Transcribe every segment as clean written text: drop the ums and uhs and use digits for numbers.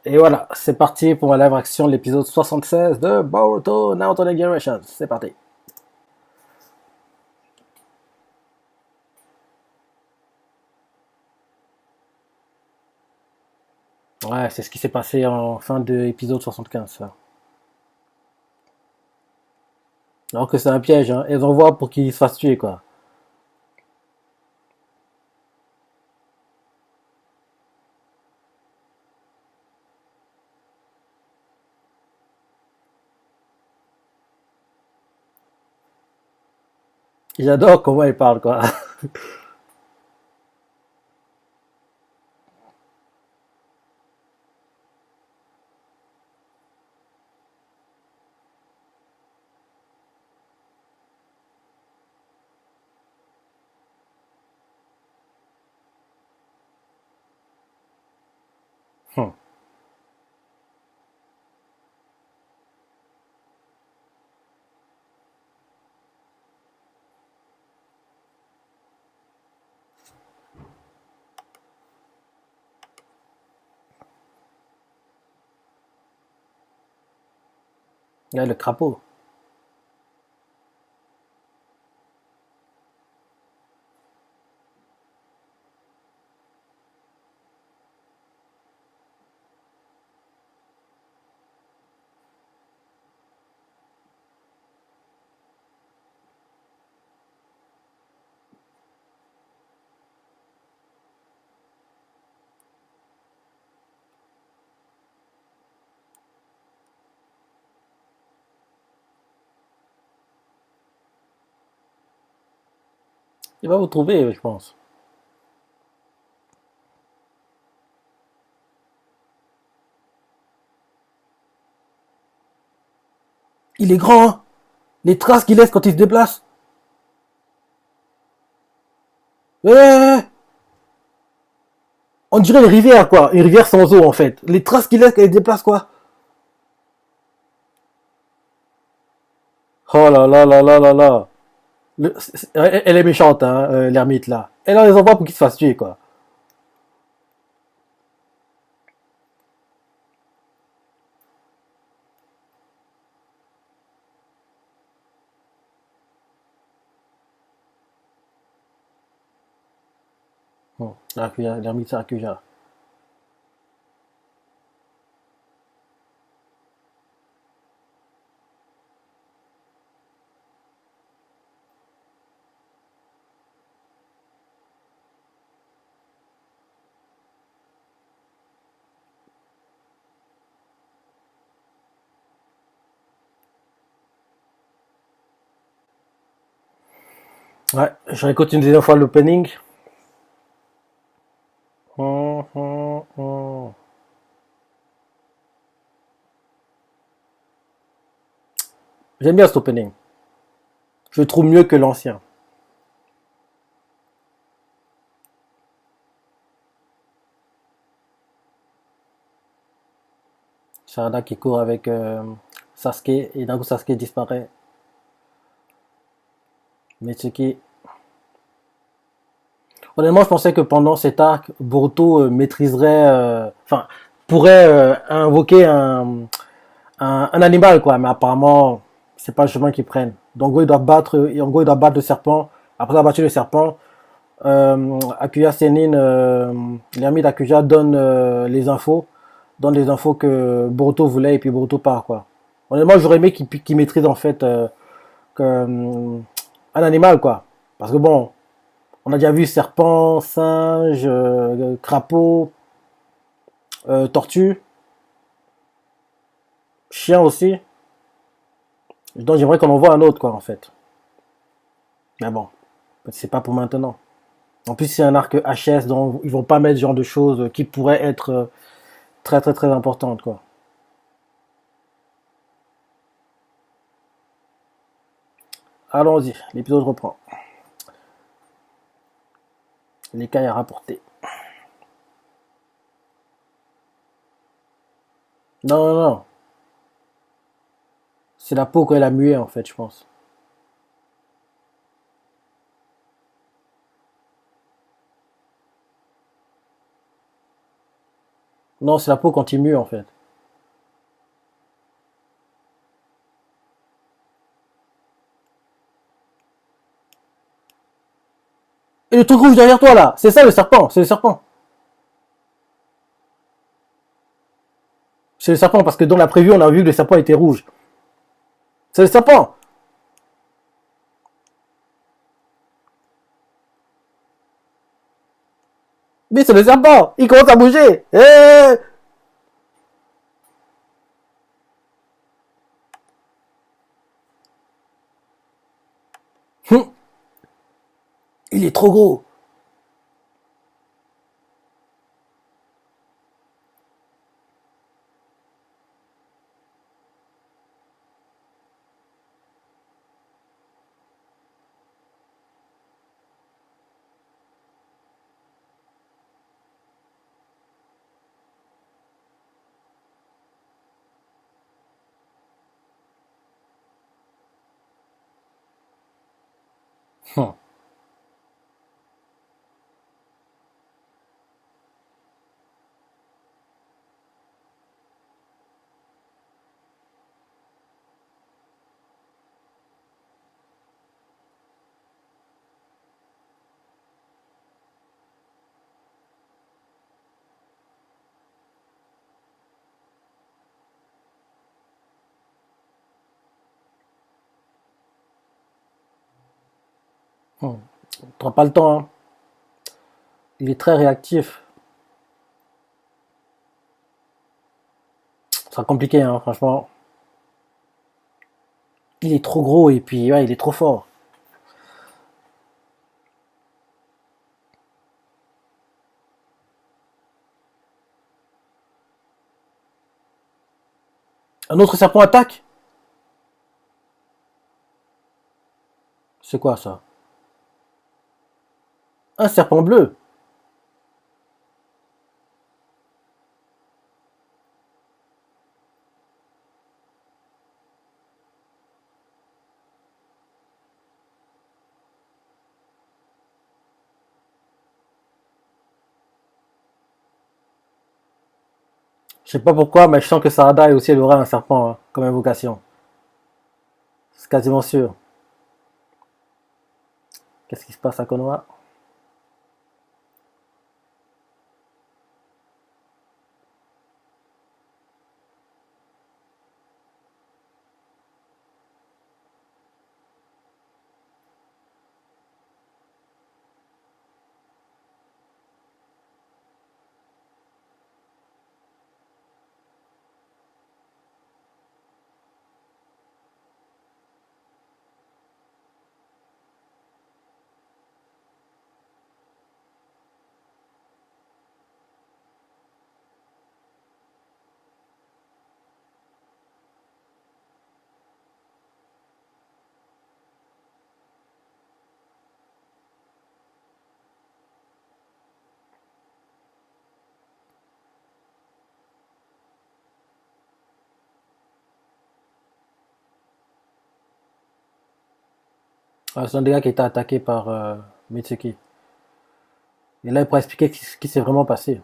Et voilà, c'est parti pour ma live action, l'épisode 76 de Boruto Naruto Next Generation. C'est parti. Ouais, c'est ce qui s'est passé en fin de l'épisode 75, ça. Alors que c'est un piège, hein. Elles envoient pour qu'il se fasse tuer, quoi. J'adore comment elle parle, quoi. Hum. Ouais, le crapaud. Il va vous trouver, je pense. Il est grand, hein. Les traces qu'il laisse quand il se déplace. Ouais, ouais, ouais. On dirait une rivière, quoi. Une rivière sans eau, en fait. Les traces qu'il laisse quand il se déplace, quoi. Oh là là là là là là. Elle est méchante, hein, l'ermite là. Elle en les envoie pour qu'ils se fassent tuer, quoi. L'ermite Sarakuja. Ouais, je réécoute une deuxième fois l'opening. Hum, hum, hum. J'aime bien cet opening. Je le trouve mieux que l'ancien. Sarada qui court avec Sasuke et d'un coup Sasuke disparaît. Mitsuki. Honnêtement, je pensais que pendant cet arc, Boruto maîtriserait, enfin, pourrait invoquer un animal, quoi. Mais apparemment, c'est pas le chemin qu'ils prennent. Donc, en gros, il doit battre le serpent. Après avoir battu le serpent, Akuya Senin, l'ermite Akuya donne les infos que Boruto voulait et puis Boruto part, quoi. Honnêtement, j'aurais aimé qu'il maîtrise en fait un animal, quoi. Parce que bon, on a déjà vu serpent, singe, crapaud, tortue, chien aussi. Donc j'aimerais qu'on en voit un autre, quoi, en fait. Mais bon, c'est pas pour maintenant. En plus, c'est un arc HS, donc ils vont pas mettre ce genre de choses qui pourraient être très très très importantes, quoi. Allons-y, l'épisode reprend. Les cas à rapporter. Non, non, non. C'est la peau quand elle a mué, en fait, je pense. Non, c'est la peau quand il mue, en fait. Et le truc rouge derrière toi, là, c'est ça le serpent, c'est le serpent. C'est le serpent, parce que dans la prévue, on a vu que le serpent était rouge. C'est le serpent. Mais c'est le serpent. Il commence à bouger. Il est trop gros. Hum. Hum. T'auras pas le temps, hein. Il est très réactif. Ça sera compliqué, hein, franchement. Il est trop gros et puis ouais, il est trop fort. Un autre serpent attaque. C'est quoi ça? Un serpent bleu. Je sais pas pourquoi, mais je sens que Sarada aussi elle aura un serpent hein, comme invocation. C'est quasiment sûr. Qu'est-ce qui se passe à Konoha? Ah, c'est un des gars qui a été attaqué par Mitsuki. Et là, il pourra expliquer ce qui s'est vraiment passé.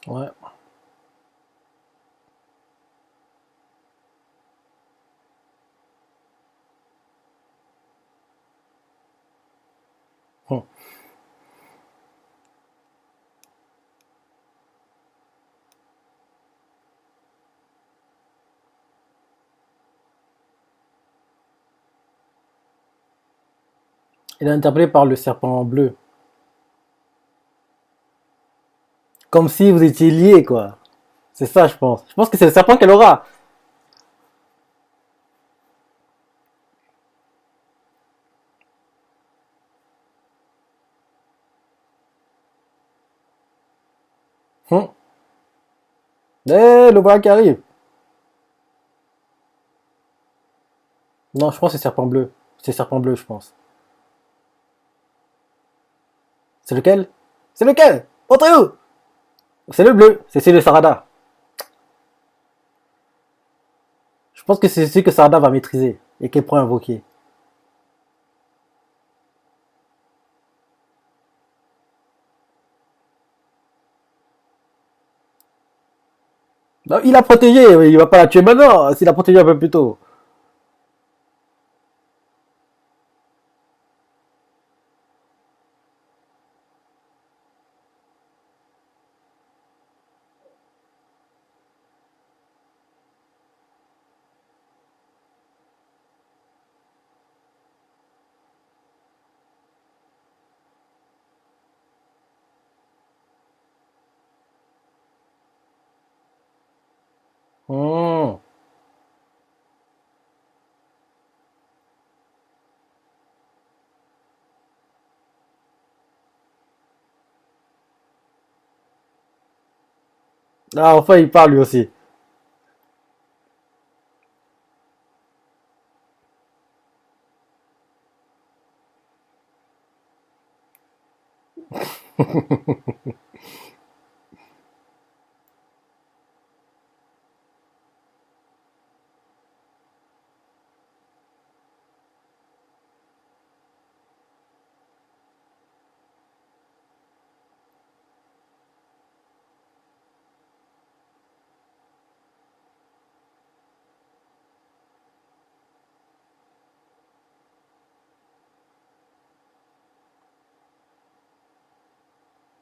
Ouais. Hum. Il est interpellé par le serpent bleu. Comme si vous étiez liés, quoi. C'est ça, je pense. Je pense que c'est le serpent qu'elle aura. Hum. Eh, le voilà qui arrive. Non, je pense que c'est serpent bleu. C'est serpent bleu, je pense. C'est lequel? C'est lequel? Montrez-vous! C'est le bleu. C'est le Sarada. Je pense que c'est celui que Sarada va maîtriser et qu'elle pourra invoquer. Non, il a protégé, il va pas la tuer maintenant, s'il a protégé un peu plus tôt. Hmm. Ah, enfin, il parle lui aussi.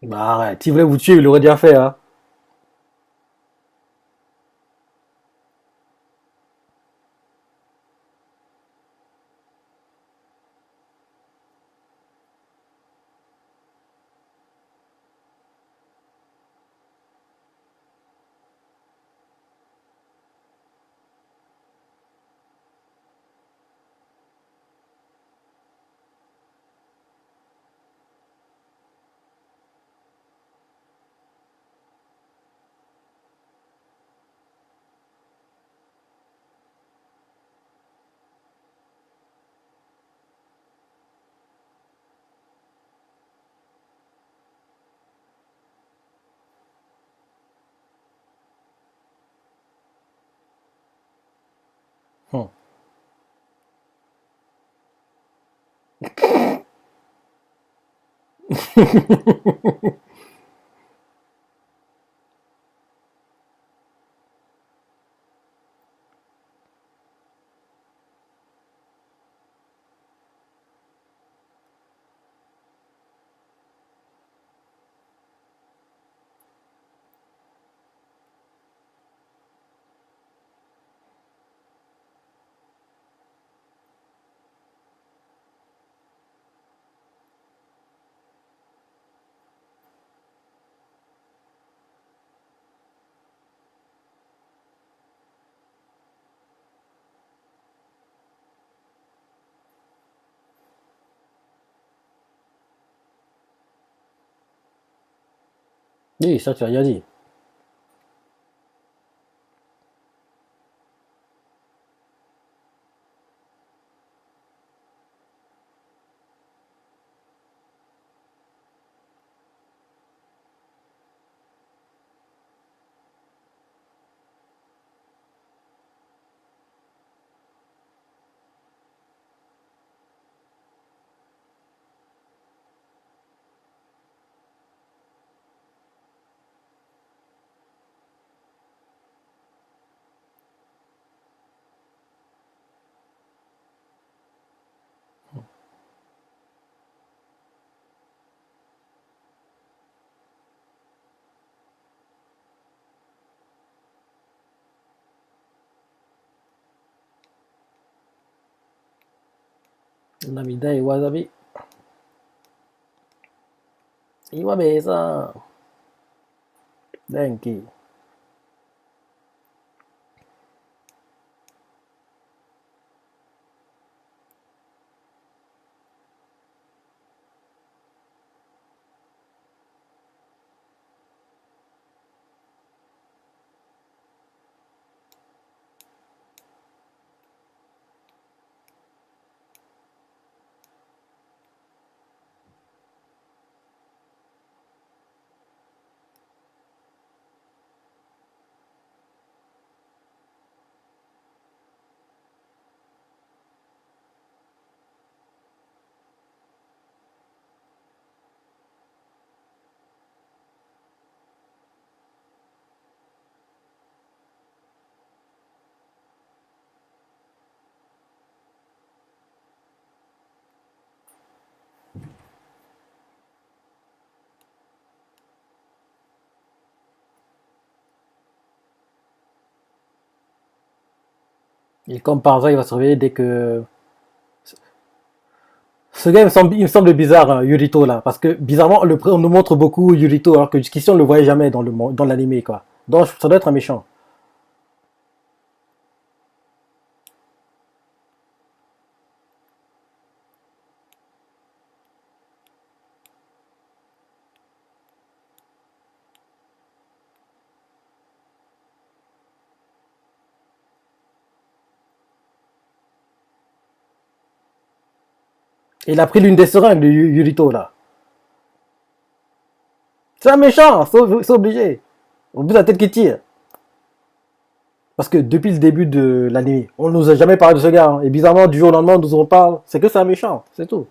Bah arrête, s'il voulait vous tuer, il l'aurait déjà fait, hein. Hmm. Oui, ça tu l'as déjà dit. Namida et Wasabi. Iwabe-san. Denki. Et comme par hasard, il va se réveiller dès que. Ce gars, il me semble bizarre, hein, Yurito, là. Parce que, bizarrement, on nous montre beaucoup Yurito, alors que jusqu'ici, on le voyait jamais dans l'anime, quoi. Donc, ça doit être un méchant. Et il a pris l'une des seringues de Yurito, là. C'est un méchant, c'est obligé. En plus, la tête qui tire. Parce que depuis le début de l'anime, on nous a jamais parlé de ce gars, hein. Et bizarrement, du jour au lendemain, on nous en parle. C'est que c'est un méchant, c'est tout.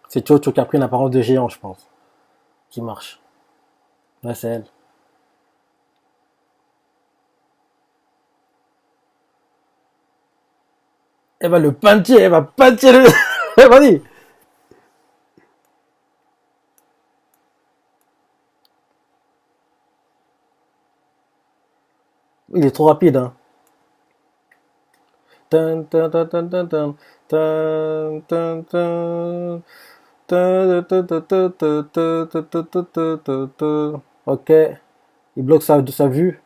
C'est Chocho qui a pris l'apparence de géant, je pense. Qui marche. Ouais, c'est elle. Elle va puncher le. Vas-y. Il est trop rapide, hein. Tan, tan, tan, tan, tan, tan. Tan, tan, tan. Tan, tan, tan, tan, tan, tan, tan, tan, tan, tan, tan, tan. Ok. Il bloque sa vue.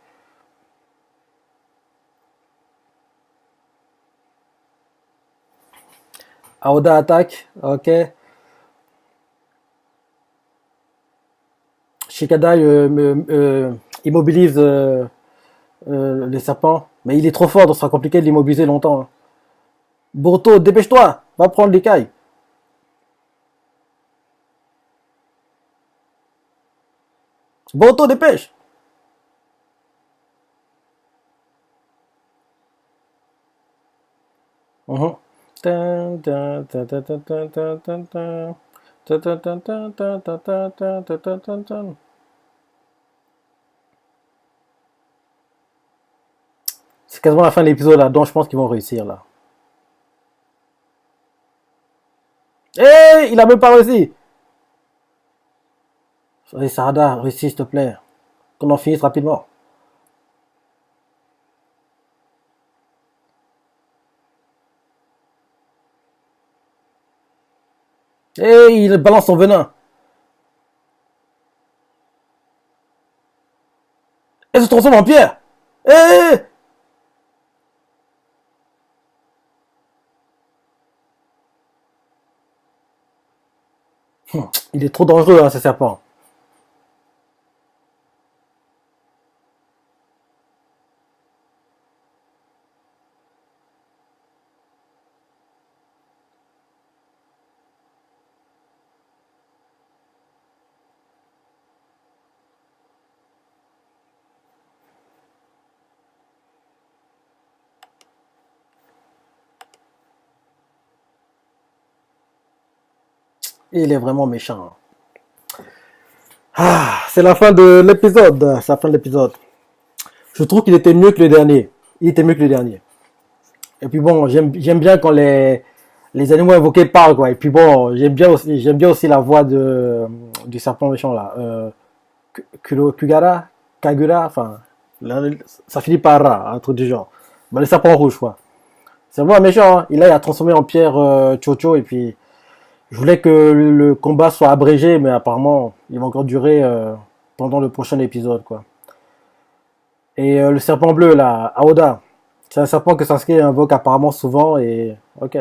Aoda attaque. Ok. Shikadai immobilise les serpents. Mais il est trop fort, donc ce sera compliqué de l'immobiliser longtemps, hein. Boruto, dépêche-toi. Va prendre l'écaille. Boruto, dépêche. Mhm. Tan, tan, tan, tan, tan, tan, tan, tan, tan. Tan, tan, tan, tan, tan, tan, tan, tan, tan, tan, tan, tan. C'est quasiment la fin de l'épisode là, donc je pense qu'ils vont réussir là. Il a même pas réussi. Allez, Sarada, réussis s'il te plaît. Qu'on en finisse rapidement. Il balance son venin. Elle se transforme en pierre. Eh Il est trop dangereux, hein, ce serpent. Il est vraiment méchant. Ah, c'est la fin de l'épisode. C'est la fin de l'épisode. Je trouve qu'il était mieux que le dernier. Il était mieux que le dernier. Et puis bon, j'aime bien quand les animaux invoqués parlent, quoi. Et puis bon, j'aime bien aussi la voix du serpent méchant, là. Kugara, Kagura, enfin, là, ça finit par Ra, un truc du genre. Bah, le serpent rouge, quoi. C'est vraiment méchant, hein. Il a transformé en pierre Chocho, et puis je voulais que le combat soit abrégé, mais apparemment, il va encore durer pendant le prochain épisode, quoi. Et le serpent bleu, là, Aoda, c'est un serpent que Sasuke invoque apparemment souvent, et ok.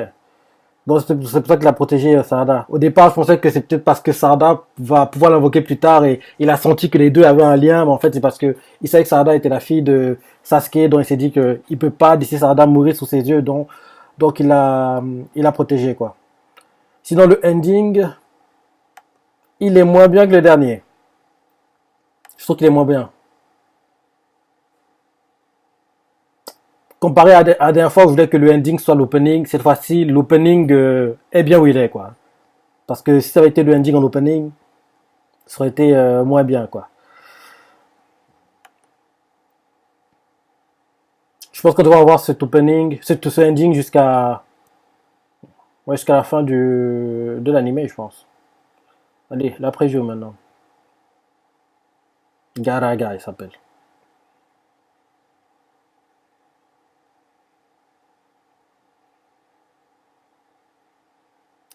Donc c'est pour ça qu'il a protégé Sarada. Au départ, je pensais que c'est peut-être parce que Sarada va pouvoir l'invoquer plus tard, et il a senti que les deux avaient un lien, mais en fait c'est parce que il savait que Sarada était la fille de Sasuke, donc il s'est dit que il peut pas laisser Sarada mourir sous ses yeux, donc il a protégé, quoi. Sinon le ending, il est moins bien que le dernier. Je trouve qu'il est moins bien. Comparé à la dernière fois où je voulais que le ending soit l'opening, cette fois-ci l'opening est bien où il est, quoi. Parce que si ça avait été le ending en opening, ça aurait été moins bien, quoi. Je pense qu'on devrait avoir cet opening, ce ending jusqu'à ouais, jusqu'à la fin de l'anime, je pense. Allez, la preview maintenant. Garaga, il s'appelle.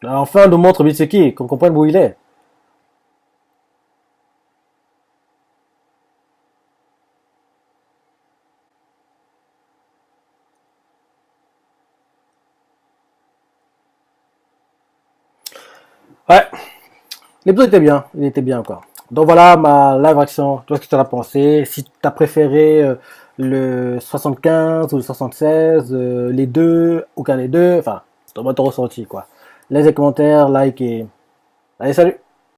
Enfin, on nous montre Mitsuki, qu'on comprenne où il est. Ouais, l'épisode était bien, il était bien, quoi. Donc voilà ma live action. Toi, ce que tu en as pensé? Si tu as préféré le 75 ou le 76, les deux, aucun des deux, enfin, donne-moi ton ressenti, quoi. Laisse des commentaires, like et... Allez, salut!